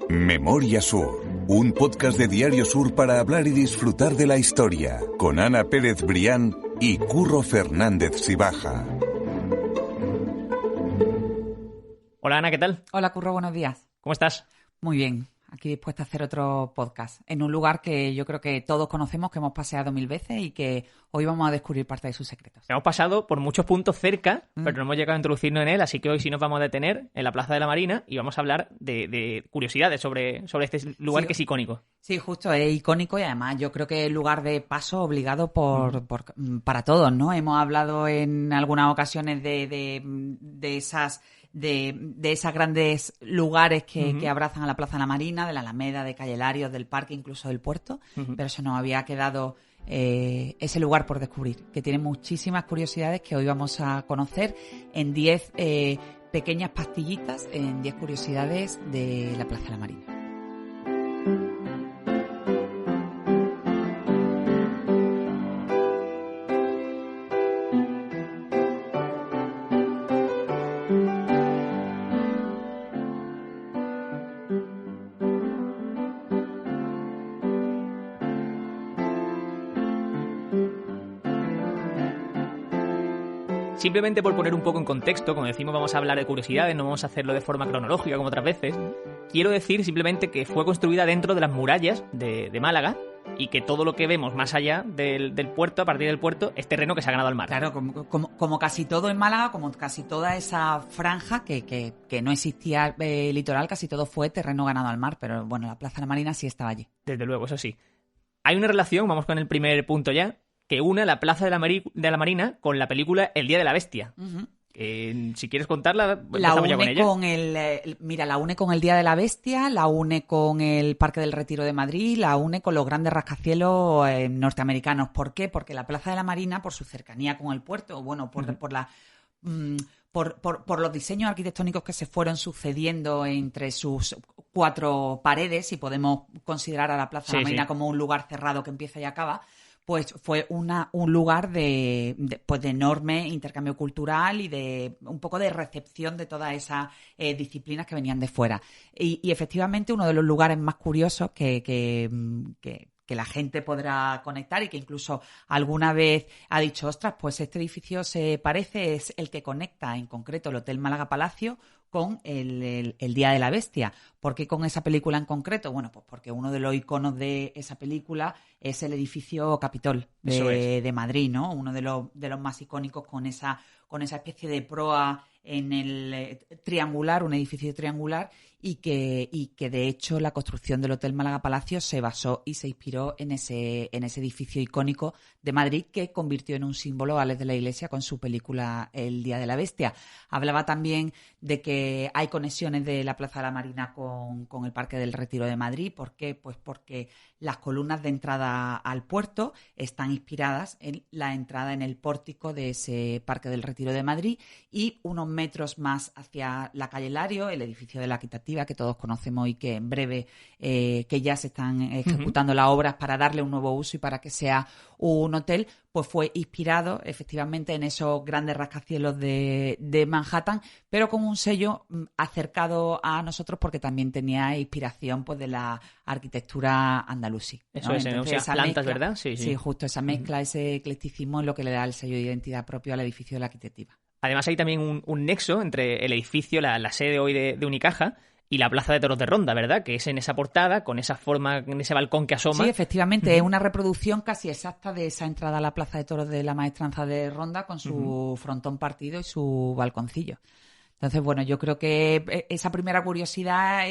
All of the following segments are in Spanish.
Memoria Sur, un podcast de Diario Sur para hablar y disfrutar de la historia, con Ana Pérez Brián y Curro Fernández Sibaja. Hola Ana, ¿qué tal? Hola Curro, buenos días. ¿Cómo estás? Muy bien, aquí dispuesta a hacer otro podcast en un lugar que yo creo que todos conocemos, que hemos paseado 1000 veces y que hoy vamos a descubrir parte de sus secretos. Hemos pasado por muchos puntos cerca, pero no hemos llegado a introducirnos en él, así que hoy sí nos vamos a detener en la Plaza de la Marina y vamos a hablar de curiosidades sobre este lugar que es icónico. Sí, justo, es icónico y además yo creo que es lugar de paso obligado para todos, ¿no? Hemos hablado en algunas ocasiones de esas grandes lugares que abrazan a la Plaza de la Marina, de la Alameda, de Calle Larios, del parque, incluso del puerto, pero se nos había quedado ese lugar por descubrir, que tiene muchísimas curiosidades que hoy vamos a conocer en 10 pequeñas pastillitas, en 10 curiosidades de la Plaza de la Marina. Simplemente por poner un poco en contexto, como decimos, vamos a hablar de curiosidades, no vamos a hacerlo de forma cronológica como otras veces. Quiero decir simplemente que fue construida dentro de las murallas de Málaga y que todo lo que vemos más allá del puerto, a partir del puerto, es terreno que se ha ganado al mar. Claro, como casi todo en Málaga, como casi toda esa franja que no existía litoral, casi todo fue terreno ganado al mar, pero bueno, la Plaza de la Marina sí estaba allí. Desde luego, eso sí. Hay una relación, vamos con el primer punto ya, que une la Plaza de la Marina con la película El Día de la Bestia. Si quieres contarla, la une ya con ella. La une con el Día de la Bestia, la une con el Parque del Retiro de Madrid, la une con los grandes rascacielos norteamericanos. ¿Por qué? Porque la Plaza de la Marina, por su cercanía con el puerto, bueno, por los diseños arquitectónicos que se fueron sucediendo entre sus 4 paredes, y podemos considerar a la Plaza de la Marina como un lugar cerrado que empieza y acaba, pues fue un lugar de enorme intercambio cultural y de un poco de recepción de todas esas disciplinas que venían de fuera. Y efectivamente uno de los lugares más curiosos que la gente podrá conectar y que incluso alguna vez ha dicho, ostras, pues este edificio se parece, es el que conecta en concreto el Hotel Málaga Palacio con el Día de la Bestia. ¿Por qué con esa película en concreto? Bueno, pues porque uno de los iconos de esa película es el edificio Capitol de Madrid, ¿no? Uno de los más icónicos con esa especie de proa en el triangular, un edificio triangular, y que de hecho la construcción del Hotel Málaga Palacio se basó y se inspiró en ese edificio icónico de Madrid, que convirtió en un símbolo Alex de la Iglesia con su película El Día de la Bestia. Hablaba también de que hay conexiones de la Plaza de la Marina con el Parque del Retiro de Madrid. ¿Por qué? Pues porque las columnas de entrada al puerto están inspiradas en la entrada en el pórtico de ese Parque del Retiro de Madrid, y unos metros más hacia la calle Lario, el edificio de la Equitativa, que todos conocemos y que en breve que ya se están ejecutando las obras para darle un nuevo uso y para que sea un hotel, pues fue inspirado efectivamente en esos grandes rascacielos de Manhattan, pero con un sello acercado a nosotros porque también tenía inspiración pues de la arquitectura andalusí, ¿no? Eso es, entonces, esa plantas, mezcla, ¿verdad? Sí, justo esa mezcla, ese eclecticismo es lo que le da el sello de identidad propio al edificio de la Equitativa. Además hay también un nexo entre el edificio, la sede hoy de Unicaja, y la Plaza de Toros de Ronda, ¿verdad? Que es en esa portada, con esa forma, en ese balcón que asoma. Sí, efectivamente, es una reproducción casi exacta de esa entrada a la Plaza de Toros de la Maestranza de Ronda, con su frontón partido y su balconcillo. Entonces, bueno, yo creo que esa primera curiosidad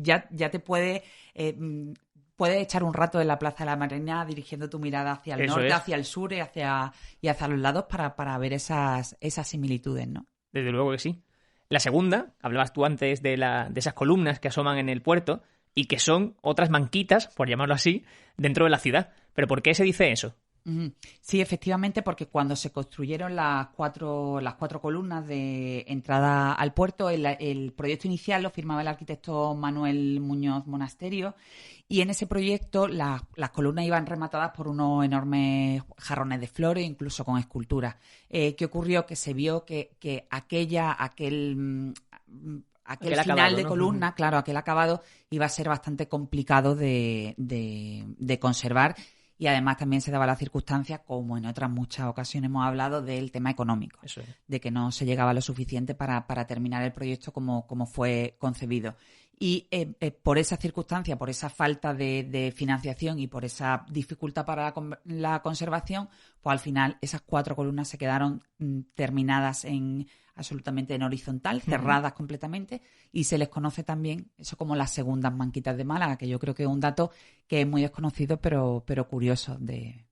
ya te puedes echar un rato en la Plaza de la Marina dirigiendo tu mirada hacia el norte, hacia el sur y hacia los lados para ver esas similitudes, ¿no? Desde luego que sí. La segunda, hablabas tú antes de esas columnas que asoman en el puerto y que son otras manquitas, por llamarlo así, dentro de la ciudad. ¿Pero por qué se dice eso? Sí, efectivamente, porque cuando se construyeron las cuatro columnas de entrada al puerto, el proyecto inicial lo firmaba el arquitecto Manuel Muñoz Monasterio, y en ese proyecto las columnas iban rematadas por unos enormes jarrones de flores, incluso con esculturas. ¿Qué ocurrió? Que se vio que aquel final acabado, de columna, claro, aquel acabado iba a ser bastante complicado de conservar. Y además también se daba la circunstancia, como en otras muchas ocasiones hemos hablado, del tema económico. Eso es. De que no se llegaba lo suficiente para terminar el proyecto como fue concebido. Y por esa circunstancia, por esa falta de financiación y por esa dificultad para la conservación, pues al final esas 4 columnas se quedaron terminadas absolutamente en horizontal, cerradas completamente, y se les conoce también eso como las segundas manquitas de Málaga, que yo creo que es un dato que es muy desconocido, pero curioso de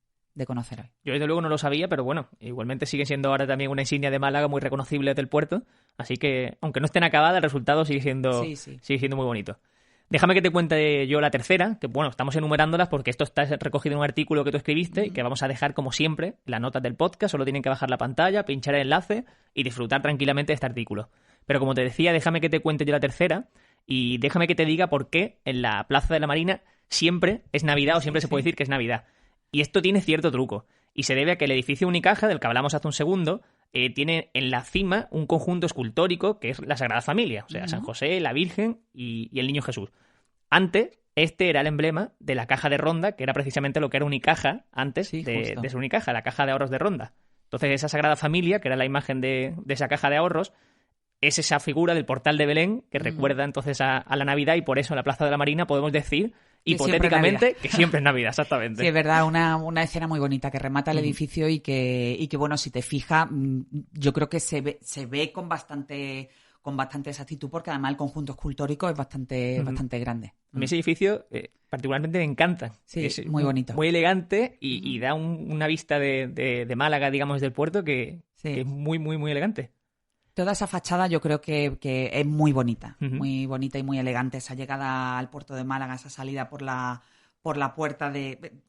conocer hoy. Yo desde luego no lo sabía, pero bueno, igualmente sigue siendo ahora también una insignia de Málaga muy reconocible del puerto, así que aunque no estén acabadas, el resultado sigue siendo muy bonito. Déjame que te cuente yo la tercera, que bueno, estamos enumerándolas porque esto está recogido en un artículo que tú escribiste y que vamos a dejar como siempre en las notas del podcast. Solo tienen que bajar la pantalla, pinchar el enlace y disfrutar tranquilamente de este artículo. Pero como te decía, déjame que te cuente yo la tercera y déjame que te diga por qué en la Plaza de la Marina siempre es Navidad o siempre se puede decir que es Navidad. Y esto tiene cierto truco y se debe a que el edificio Unicaja, del que hablamos hace un segundo, tiene en la cima un conjunto escultórico que es la Sagrada Familia, o sea, San José, la Virgen y el Niño Jesús. Antes, este era el emblema de la caja de Ronda, que era precisamente lo que era Unicaja antes de ser Unicaja, la caja de ahorros de Ronda. Entonces, esa Sagrada Familia, que era la imagen de esa caja de ahorros, es esa figura del portal de Belén que recuerda entonces a la Navidad, y por eso en la Plaza de la Marina podemos decir hipotéticamente que siempre es Navidad, exactamente. Sí, es verdad, una escena muy bonita que remata el edificio y que bueno, si te fijas, yo creo que se ve con bastante exactitud, porque además el conjunto escultórico es bastante grande. A mí ese edificio particularmente me encanta. Sí, es muy bonito. Muy elegante y da una vista de Málaga, digamos, del puerto que es muy, muy, muy elegante. Toda esa fachada yo creo que es muy bonita, muy bonita y muy elegante. Esa llegada al puerto de Málaga, esa salida por la puerta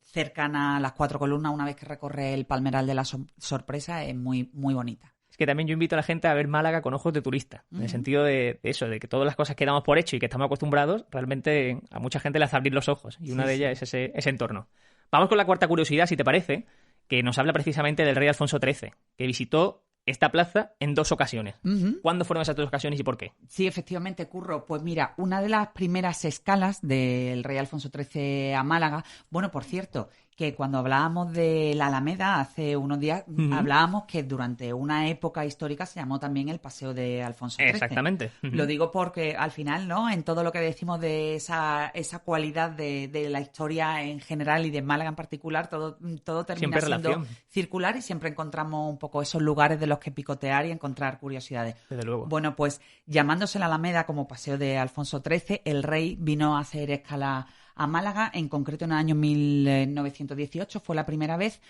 cercana a las 4 columnas, una vez que recorre el Palmeral de la Sorpresa, es muy, muy bonita. Es que también yo invito a la gente a ver Málaga con ojos de turista, en el sentido de eso, de que todas las cosas que damos por hecho y que estamos acostumbrados, realmente a mucha gente le hace abrir los ojos, y una de ellas es ese entorno. Vamos con la cuarta curiosidad, si te parece, que nos habla precisamente del rey Alfonso XIII, que visitó esta plaza en 2 ocasiones. ¿Cuándo fueron esas 2 ocasiones y por qué? Sí, efectivamente, Curro. Pues mira, una de las primeras escalas del rey Alfonso XIII a Málaga, bueno, por cierto, que cuando hablábamos de la Alameda hace unos días, hablábamos que durante una época histórica se llamó también el Paseo de Alfonso XIII. Exactamente. Lo digo porque al final, ¿no?, en todo lo que decimos de esa cualidad de la historia en general y de Málaga en particular, todo termina siendo circular y siempre encontramos un poco esos lugares de los que picotear y encontrar curiosidades. Desde luego. Bueno, pues llamándose la Alameda como Paseo de Alfonso XIII, el rey vino a hacer escala a Málaga, en concreto en el año 1918, fue la primera vez,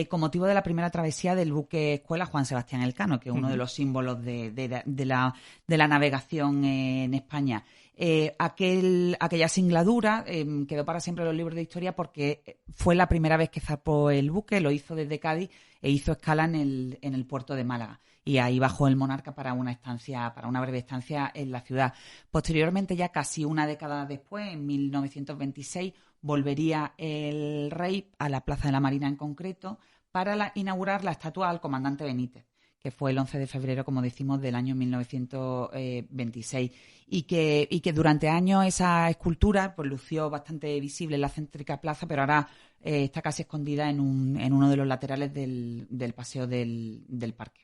con motivo de la primera travesía del buque escuela Juan Sebastián Elcano, que es uno de los símbolos de la navegación en España. Aquella singladura quedó para siempre en los libros de historia porque fue la primera vez que zarpó el buque, lo hizo desde Cádiz e hizo escala en el puerto de Málaga. Y ahí bajó el monarca para una breve estancia en la ciudad. Posteriormente, ya casi una década después, en 1926, volvería el rey a la Plaza de la Marina en concreto para inaugurar la estatua al comandante Benítez, que fue el 11 de febrero, como decimos, del año 1926. Y que durante años esa escultura pues lució bastante visible en la céntrica plaza, pero ahora está casi escondida en uno de los laterales del paseo del parque.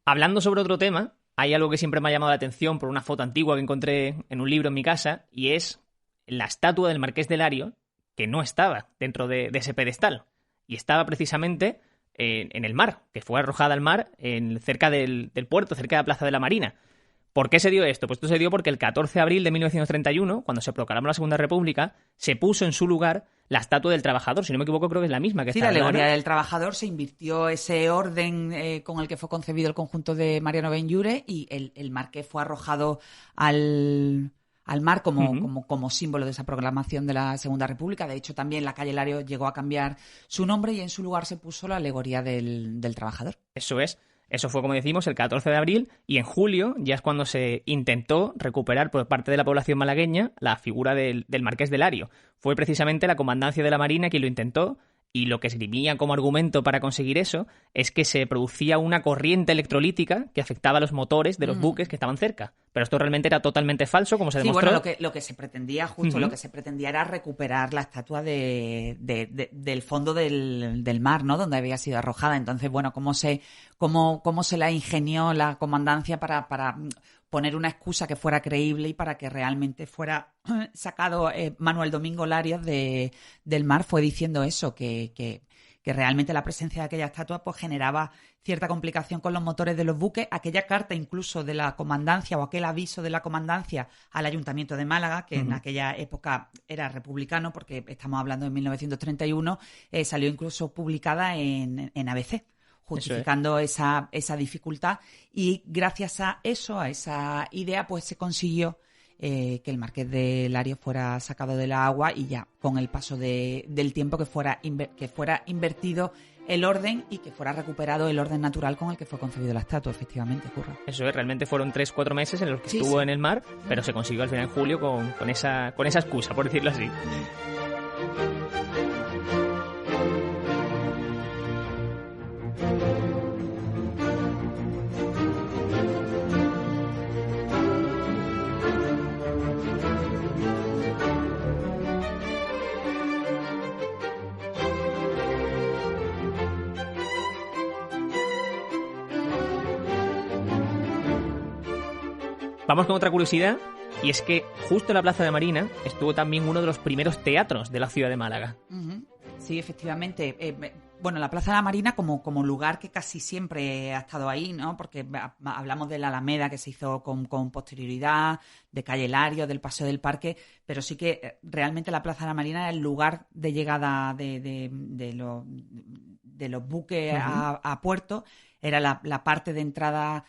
Hablando sobre otro tema, hay algo que siempre me ha llamado la atención por una foto antigua que encontré en un libro en mi casa, y es la estatua del Marqués de Lario, que no estaba dentro de ese pedestal, y estaba precisamente en el mar, que fue arrojada al mar cerca del puerto, cerca de la Plaza de la Marina. ¿Por qué se dio esto? Pues esto se dio porque el 14 de abril de 1931, cuando se proclamó la Segunda República, se puso en su lugar la estatua del trabajador. Si no me equivoco, creo que es la misma que está. Sí, la alegoría del trabajador, se invirtió ese orden con el que fue concebido el conjunto de Mariano Benlliure, y el marqués fue arrojado al mar como símbolo de esa proclamación de la Segunda República. De hecho, también la calle Lario llegó a cambiar su nombre y en su lugar se puso la alegoría del trabajador. Eso es. Eso fue, como decimos, el 14 de abril, y en julio ya es cuando se intentó recuperar por parte de la población malagueña la figura del Marqués de Lario. Fue precisamente la Comandancia de la Marina quien lo intentó, y lo que esgrimía como argumento para conseguir eso es que se producía una corriente electrolítica que afectaba a los motores de los buques que estaban cerca. pero esto realmente era totalmente falso, como se demostró. Sí, bueno, lo que se pretendía, justo lo que se pretendía era recuperar la estatua del fondo del mar, ¿no? Donde había sido arrojada. Entonces, bueno, cómo se la ingenió la comandancia para poner una excusa que fuera creíble y para que realmente fuera sacado Manuel Domingo Larios del mar, fue diciendo eso, que realmente la presencia de aquella estatua pues generaba cierta complicación con los motores de los buques. Aquella carta incluso de la comandancia o aquel aviso de la comandancia al Ayuntamiento de Málaga, que en aquella época era republicano, porque estamos hablando de 1931, salió incluso publicada en ABC, justificando esa dificultad, y gracias a eso, a esa idea, pues se consiguió que el Marqués de Larios fuera sacado del agua y ya con el paso del tiempo que fuera invertido el orden y que fuera recuperado el orden natural con el que fue concebido la estatua, efectivamente, Curro. Eso es, realmente fueron 3-4 meses en los que estuvo en el mar, pero se consiguió al final en julio con esa excusa, por decirlo así. Vamos con otra curiosidad, y es que justo en la Plaza de Marina estuvo también uno de los primeros teatros de la ciudad de Málaga. Sí, efectivamente. Bueno, la Plaza de la Marina como lugar que casi siempre ha estado ahí, ¿no? Porque hablamos de la Alameda, que se hizo con posterioridad, de Calle Larios, del Paseo del Parque, pero sí que realmente la Plaza de la Marina era el lugar de llegada de los buques a puerto. Era la parte de entrada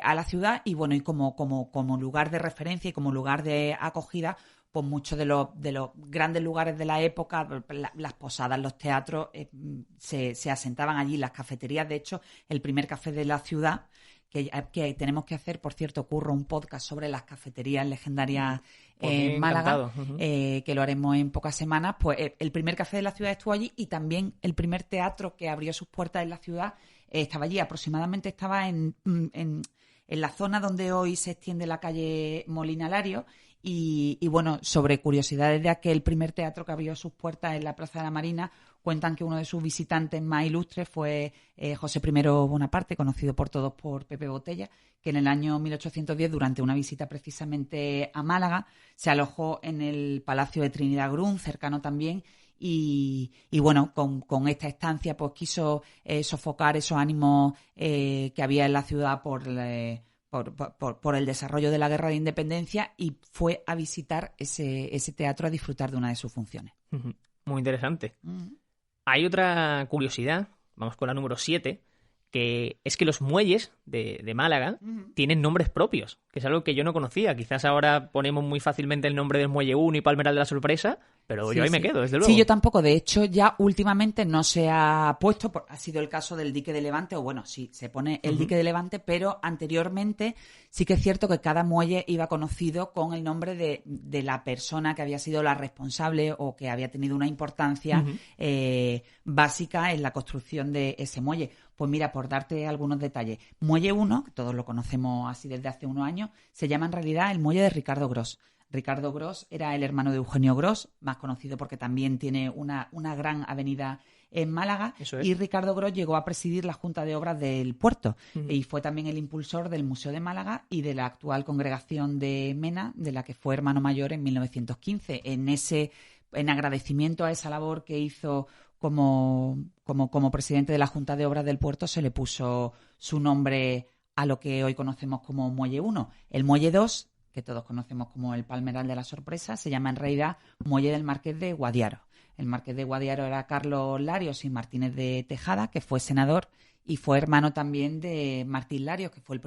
a la ciudad y bueno, y como lugar de referencia y como lugar de acogida, pues muchos de los grandes lugares de la época, las posadas, los teatros, se asentaban allí, las cafeterías. De hecho, el primer café de la ciudad, que tenemos que hacer, por cierto, Curro, un podcast sobre las cafeterías legendarias en Málaga, que lo haremos en pocas semanas. Pues el primer café de la ciudad estuvo allí, y también el primer teatro que abrió sus puertas en la ciudad estaba allí. Aproximadamente estaba en la zona donde hoy se extiende la calle Molina Larios. Y bueno, sobre curiosidades de aquel primer teatro que abrió sus puertas en la Plaza de la Marina, cuentan que uno de sus visitantes más ilustres fue José I Bonaparte, conocido por todos por Pepe Botella, que en el año 1810, durante una visita precisamente a Málaga, se alojó en el Palacio de Trinidad Grun, cercano también, y bueno, con esta estancia pues quiso sofocar esos ánimos que había en la ciudad por el desarrollo de la Guerra de Independencia, y fue a visitar ese teatro a disfrutar de una de sus funciones. Muy interesante. Hay otra curiosidad, vamos con la número 7, que es que los muelles de Málaga tienen nombres propios, que es algo que yo no conocía. Quizás ahora ponemos muy fácilmente el nombre del Muelle 1 y Palmeral de la Sorpresa, pero yo ahí me quedo, desde luego. Sí, yo tampoco. De hecho, ya últimamente no se ha puesto, ha sido el caso del Dique de Levante, o bueno, sí, se pone el Dique de Levante, pero anteriormente sí que es cierto que cada muelle iba conocido con el nombre de la persona que había sido la responsable o que había tenido una importancia básica en la construcción de ese muelle. Pues mira, por darte algunos detalles, Muelle 1, que todos lo conocemos así desde hace unos años, se llama en realidad el Muelle de Ricardo Gros. Ricardo Gros era el hermano de Eugenio Gros, más conocido porque también tiene una gran avenida en Málaga. Eso es. Y Ricardo Gros llegó a presidir la Junta de Obras del puerto y fue también el impulsor del Museo de Málaga y de la actual Congregación de Mena, de la que fue hermano mayor en 1915. En agradecimiento a esa labor que hizo como presidente de la Junta de Obras del puerto, se le puso su nombre a lo que hoy conocemos como Muelle 1. El Muelle 2, que todos conocemos como el Palmeral de la Sorpresa, se llama en realidad Muelle del Marqués de Guadiaro. El Marqués de Guadiaro era Carlos Larios y Martínez de Tejada, que fue senador y fue hermano también de Martín Larios, que fue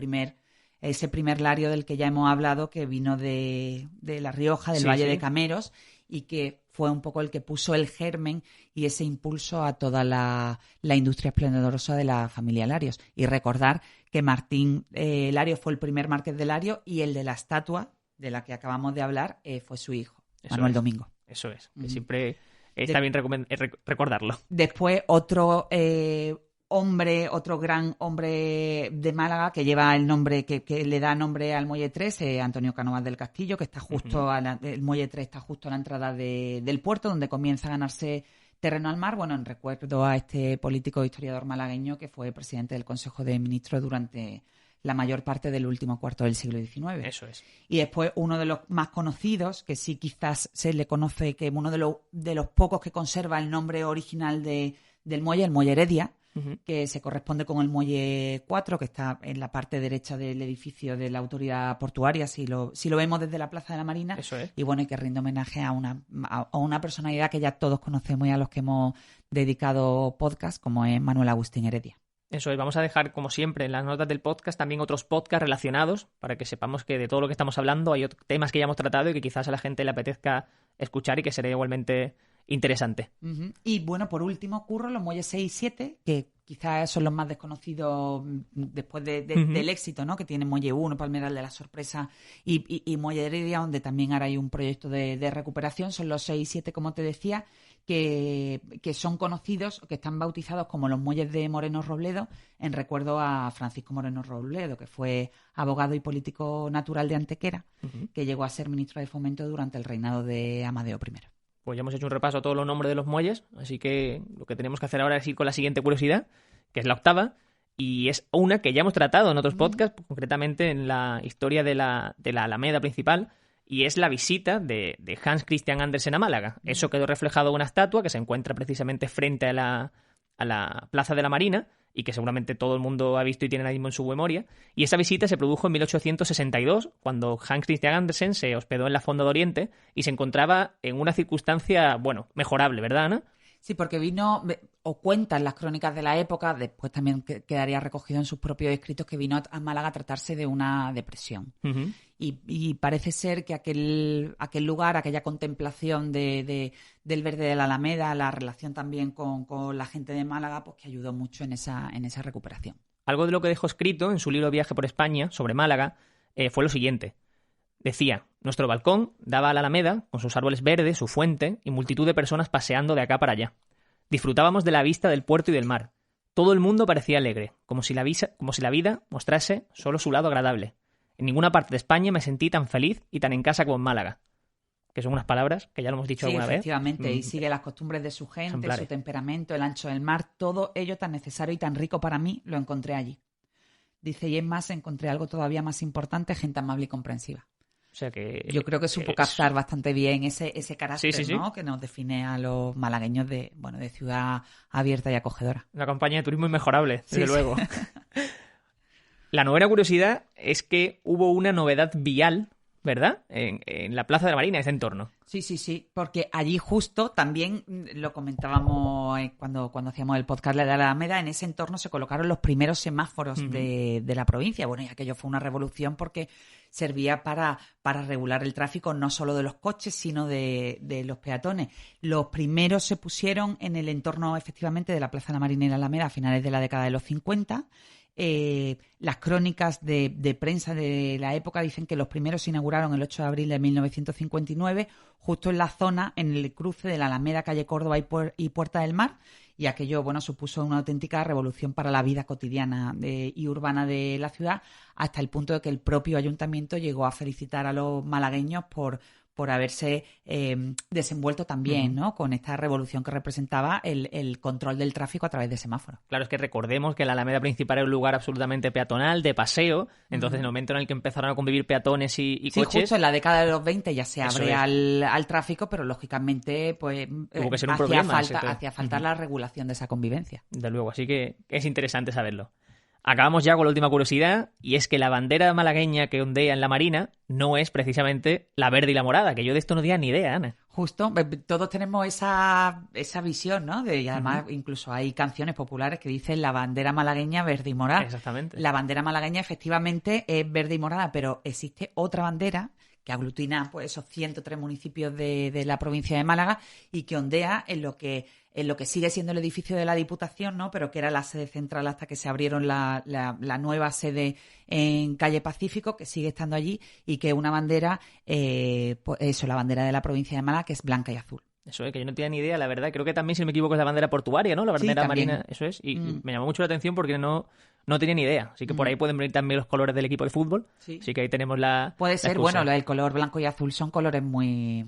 ese primer Lario del que ya hemos hablado, que vino de La Rioja, del Valle de Cameros, y que fue un poco el que puso el germen y ese impulso a toda la industria esplendorosa de la familia Larios. Y recordar que Martín Larios fue el primer marqués de Larios, y el de la estatua de la que acabamos de hablar fue su hijo, Manuel Domingo. Eso es, que siempre está bien recordarlo. Después, otro otro gran hombre de Málaga que lleva el nombre, que le da nombre al Muelle 3, Antonio Cánovas del Castillo, que está justo el Muelle 3 está justo a la entrada del puerto, donde comienza a ganarse terreno al mar, bueno, en recuerdo a este político e historiador malagueño que fue presidente del Consejo de Ministros durante la mayor parte del último cuarto del siglo XIX. Eso es. Y después uno de los más conocidos, que sí quizás se le conoce, que uno de los pocos que conserva el nombre original del muelle, el Muelle Heredia, que se corresponde con el Muelle 4, que está en la parte derecha del edificio de la autoridad portuaria, si lo vemos desde la Plaza de la Marina. Eso es. Y bueno, y que rinde homenaje a una personalidad que ya todos conocemos y a los que hemos dedicado podcast, como es Manuel Agustín Heredia. Eso es, vamos a dejar, como siempre, en las notas del podcast también otros podcasts relacionados para que sepamos que de todo lo que estamos hablando hay temas que ya hemos tratado y que quizás a la gente le apetezca escuchar y que sería igualmente interesante. Y bueno, por último, Curro, los muelles 6 y 7, que quizás son los más desconocidos después del éxito, ¿no?, que tiene Muelle 1, Palmeral de la Sorpresa y Muelle Heredia, donde también ahora hay un proyecto de recuperación. Son los 6 y 7, como te decía, que son conocidos, que están bautizados como los muelles de Moreno Robledo, en recuerdo a Francisco Moreno Robledo, que fue abogado y político natural de Antequera, que llegó a ser ministro de Fomento durante el reinado de Amadeo I. Pues ya hemos hecho un repaso a todos los nombres de los muelles, así que lo que tenemos que hacer ahora es ir con la siguiente curiosidad, que es la octava, y es una que ya hemos tratado en otros podcasts, concretamente en la historia de la Alameda principal, y es la visita de Hans Christian Andersen a Málaga. Eso quedó reflejado en una estatua que se encuentra precisamente frente a la Plaza de la Marina y que seguramente todo el mundo ha visto y tiene ahora mismo en su memoria. Y esa visita se produjo en 1862, cuando Hans Christian Andersen se hospedó en la Fonda de Oriente y se encontraba en una circunstancia, bueno, mejorable, ¿verdad, Ana? Sí, porque vino, o cuentan las crónicas de la época, después también quedaría recogido en sus propios escritos, que vino a Málaga a tratarse de una depresión. Y parece ser que aquel lugar, aquella contemplación del verde de la Alameda, la relación también con la gente de Málaga, pues que ayudó mucho en esa recuperación. Algo de lo que dejó escrito en su libro Viaje por España sobre Málaga fue lo siguiente. Decía, nuestro balcón daba a la Alameda, con sus árboles verdes, su fuente y multitud de personas paseando de acá para allá. Disfrutábamos de la vista del puerto y del mar. Todo el mundo parecía alegre, como si la vida mostrase solo su lado agradable. En ninguna parte de España me sentí tan feliz y tan en casa como en Málaga. Que son unas palabras que ya lo hemos dicho alguna vez. Sí, efectivamente, y sigue las costumbres de su gente, ejemplares. Su temperamento, el ancho del mar, todo ello tan necesario y tan rico para mí, lo encontré allí. Dice, y es más, encontré algo todavía más importante, gente amable y comprensiva. O sea que yo creo que supo captar bastante bien ese carácter, sí. ¿no?, que nos define a los malagueños de ciudad abierta y acogedora. Una campaña de turismo inmejorable, desde luego. La novena curiosidad es que hubo una novedad vial, ¿verdad?, en la Plaza de la Marina, ese entorno. Sí, porque allí justo también lo comentábamos cuando hacíamos el podcast de la Alameda, en ese entorno se colocaron los primeros semáforos de la provincia. Bueno, y aquello fue una revolución porque servía para regular el tráfico no solo de los coches, sino de los peatones. Los primeros se pusieron en el entorno, efectivamente, de la Plaza de la Marina y la Alameda a finales de la década de los 50. Las crónicas de prensa de la época dicen que los primeros se inauguraron el 8 de abril de 1959, justo en la zona, en el cruce de la Alameda, calle Córdoba y Puerta del Mar, y aquello, bueno, supuso una auténtica revolución para la vida cotidiana y urbana de la ciudad, hasta el punto de que el propio ayuntamiento llegó a felicitar a los malagueños por haberse desenvuelto también, ¿no?, con esta revolución que representaba el control del tráfico a través de semáforos. Claro, es que recordemos que la Alameda principal era un lugar absolutamente peatonal, de paseo, entonces en el momento en el que empezaron a convivir peatones y coches... Sí, justo en la década de los 20 ya se abre al tráfico, pero lógicamente pues tuvo que ser un problema, hacía falta la regulación de esa convivencia. De luego, así que es interesante saberlo. Acabamos ya con la última curiosidad, y es que la bandera malagueña que ondea en la Marina no es precisamente la verde y la morada, que yo de esto no tenía ni idea, Ana. Justo, todos tenemos esa visión, ¿no? Y además incluso hay canciones populares que dicen la bandera malagueña verde y morada. Exactamente. La bandera malagueña efectivamente es verde y morada, pero existe otra bandera que aglutina pues esos 103 municipios de la provincia de Málaga y que ondea en lo que sigue siendo el edificio de la Diputación, ¿no?, pero que era la sede central hasta que se abrieron la nueva sede en Calle Pacífico, que sigue estando allí, y que es una bandera, pues eso, la bandera de la provincia de Málaga, que es blanca y azul. Eso es, que yo no tenía ni idea, la verdad. Creo que también, si no me equivoco, es la bandera portuaria, ¿no? La bandera marina, eso es. Y me llamó mucho la atención porque no tenía ni idea. Así que por ahí pueden venir también los colores del equipo de fútbol. Sí. Así que ahí tenemos la... Puede ser, bueno, el color blanco y azul son colores muy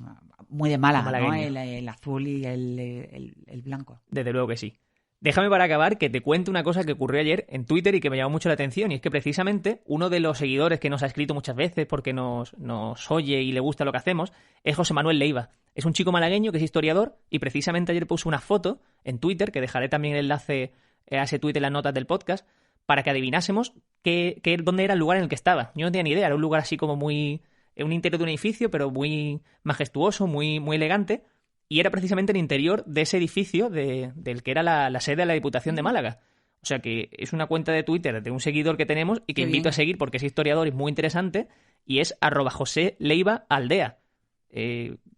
de Málaga, ¿no? El azul y el blanco. Desde luego que sí. Déjame para acabar que te cuente una cosa que ocurrió ayer en Twitter y que me llamó mucho la atención, y es que precisamente uno de los seguidores que nos ha escrito muchas veces porque nos oye y le gusta lo que hacemos es José Manuel Leiva. Es un chico malagueño que es historiador y precisamente ayer puso una foto en Twitter, que dejaré también el enlace a ese tweet en las notas del podcast, para que adivinásemos dónde era el lugar en el que estaba. Yo no tenía ni idea, era un lugar así como muy... en un interior de un edificio, pero muy majestuoso, muy, muy elegante. Y era precisamente el interior de ese edificio del que era la sede de la Diputación de Málaga. O sea que es una cuenta de Twitter de un seguidor que tenemos y que invito a seguir porque es historiador y es muy interesante, y es @JoséLeivaAldea.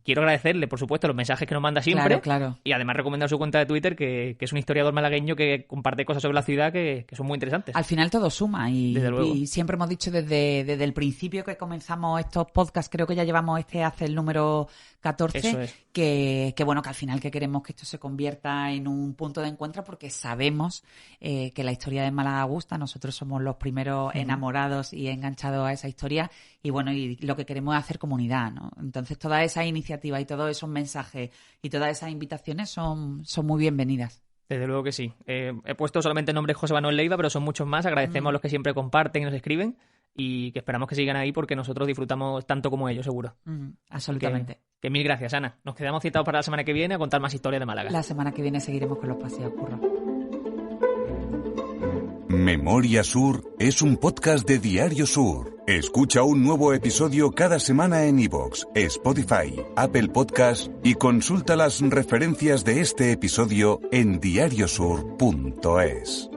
Quiero agradecerle, por supuesto, los mensajes que nos manda siempre. Claro. Y además recomendar su cuenta de Twitter, que es un historiador malagueño que comparte cosas sobre la ciudad que son muy interesantes. Al final todo suma y siempre hemos dicho desde el principio que comenzamos estos podcasts, creo que ya llevamos hace el número 14, que bueno, que al final que queremos que esto se convierta en un punto de encuentro porque sabemos que la historia de Málaga gusta, nosotros somos los primeros enamorados y enganchados a esa historia y bueno, y lo que queremos es hacer comunidad, ¿no? Entonces todas esas iniciativas y todos esos mensajes y todas esas invitaciones son muy bienvenidas. Desde luego que sí. He puesto solamente el nombre José Manuel Leiva, pero son muchos más. Agradecemos a los que siempre comparten y nos escriben y que esperamos que sigan ahí porque nosotros disfrutamos tanto como ellos, seguro. Absolutamente. Que mil gracias, Ana. Nos quedamos citados para la semana que viene a contar más historias de Málaga. La semana que viene seguiremos con los paseos, Curro. Memoria Sur es un podcast de Diario Sur. Escucha un nuevo episodio cada semana en iVoox, Spotify, Apple Podcasts y consulta las referencias de este episodio en diariosur.es.